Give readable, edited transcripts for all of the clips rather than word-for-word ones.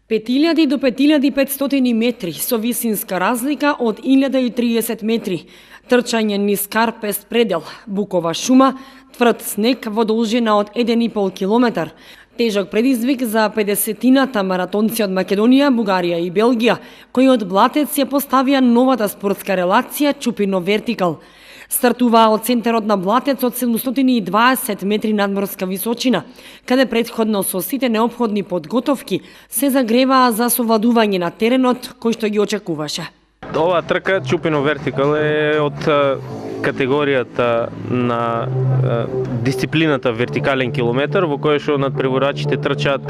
5000 до 5500 метри со висинска разлика од 1030 метри. Трчање низ карпест предел, букова шума, тврд снег во должина од 1,5 километар. Тежок предизвик за 50-тината маратонци од Македонија, Бугарија и Белгија, кои од Блатец ја поставија новата спортска релација Чупино Вертикал. Стартуваа од центарот на Блатец од 720 метри надморска височина, каде претходно со сите неопходни подготовки се загреваа за совладување на теренот кој што ги очекуваше. Ова трка Чупино Вертикал е од категоријата на дисциплината вертикален километар, во која што надпреварачите трчаат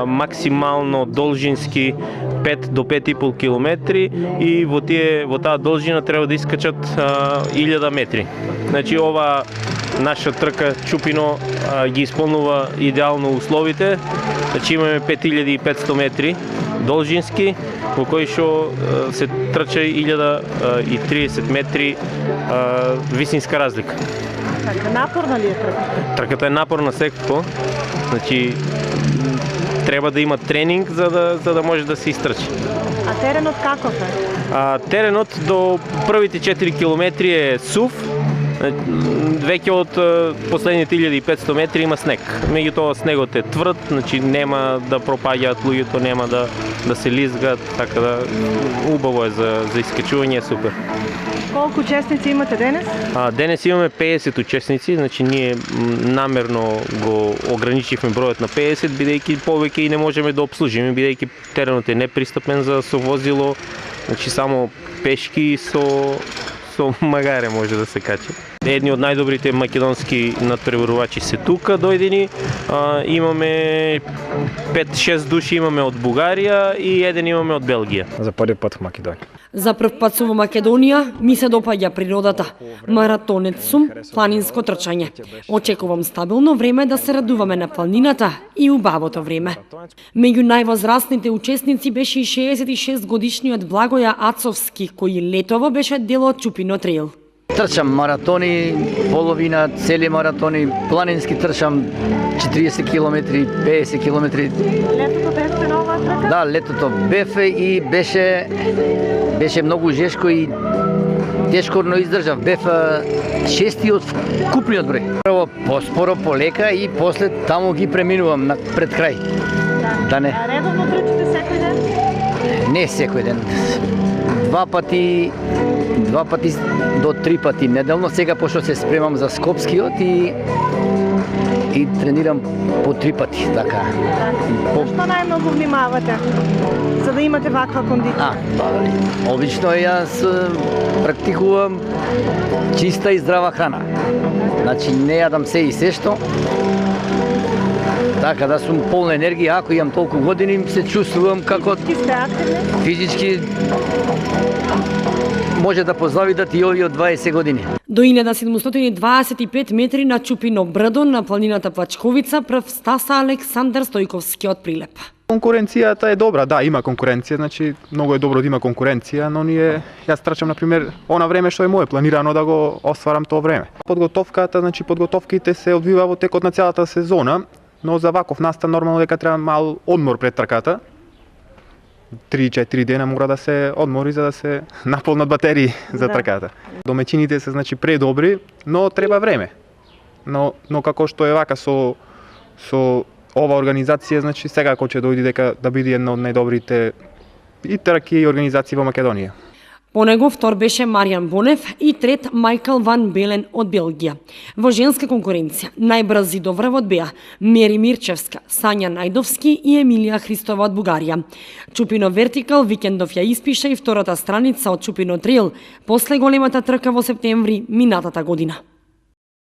максимално должински 5 до 5,5 километри и во таа должина треба да искачат 1000 метри. Значи ова наша трка Чупино ги исполнува идеално условите. Значи имаме 5500 метри должински, во кои што се трча 1030 метри висинска разлика. Така, напорна ли е трката? Трката е напорна секако. Значи треба да има тренинг за да може да се истрчи. А теренот каков е? Теренот до првите 4 километри е сув. Веќе од последните 1500 метри има снег. Меѓутоа снегот е тврд, значи нема да пропаѓаат луѓето, нема да се лизгаат, така да убаво е за искачување, супер. Колку учесници имате денес? Денес имаме 50 учесници, значи ние намерно го ограничивме бројот на 50, бидејќи повеќе и не можеме да обслужиме, бидејќи теренот е непристапен за со возило, значи само пешки со магаре може да се качи. Едни од најдобрите македонски надпреварувачи се тука дојдени. Имаме 5-6 души имаме од Бугарија и еден имаме од Белгија. За први пат в Македонија. За прв пат сум во Македонија, ми се допаѓа природата. Маратонец сум, планинско трчање. Очекувам стабилно време да се радуваме на планината и убавото време. Меѓу највозрастните учесници беше и 66 годишниот Благоја Ацовски, кој летово беше дел од Чупино трейл. Трчам маратони, половина, цели маратони, планински трчам 40 километри, 50 километри. Летото бевте на оваа трка? Да, летото беве и беше многу жешко и тешко, но издржав. Бев шести од купниот број. Прво поспоро, полека и после таму ги преминувам пред крај. Да не. А редовно трчате секој ден? Не секој ден. Два пати до 3 пати неделно. Сега пошто се спремам за Скопскиот и тренирам по 3 пати, така. Што најмногу внимавате за да имате ваква кондиција? Обично јас практикувам чиста и здрава храна. Значи не јадам се и се што. Така да сум полна енергија, ако имам толку години, се чувствувам како физички може да позавидат и овие од 20 години. До 1725 метри на Чупино брдо на планината Плачковица прв стаса Александар Стојковски од Прилеп. Конкуренцијата е добра, да, има конкуренција, значи многу е добро да има конкуренција, но јас трчам на пример она време што е мое планирано да го остварам тоа време. Подготовките се одвива во текот на целата сезона, но за ваков настан нормално дека треба мал одмор пред трката. 3-4 дена мора да се одмори за да се наполнат батерии за трката. Домечините се значи предобри, но треба време. Но како што е вака со ова организација, значи секако ќе дојде дека да биде една од најдобрите и трки и организации во Македонија. По него втор беше Маријан Бонев и трет Мајкл Ван Белен од Белгија. Во женска конкуренција најбрзи до врвот беа Мери Мирчевска, Сања Најдовски и Емилија Христова од Бугарија. Чупино Вертикал викендов ја испиша и втората страница од Чупино трейл после големата трка во септември минатата година.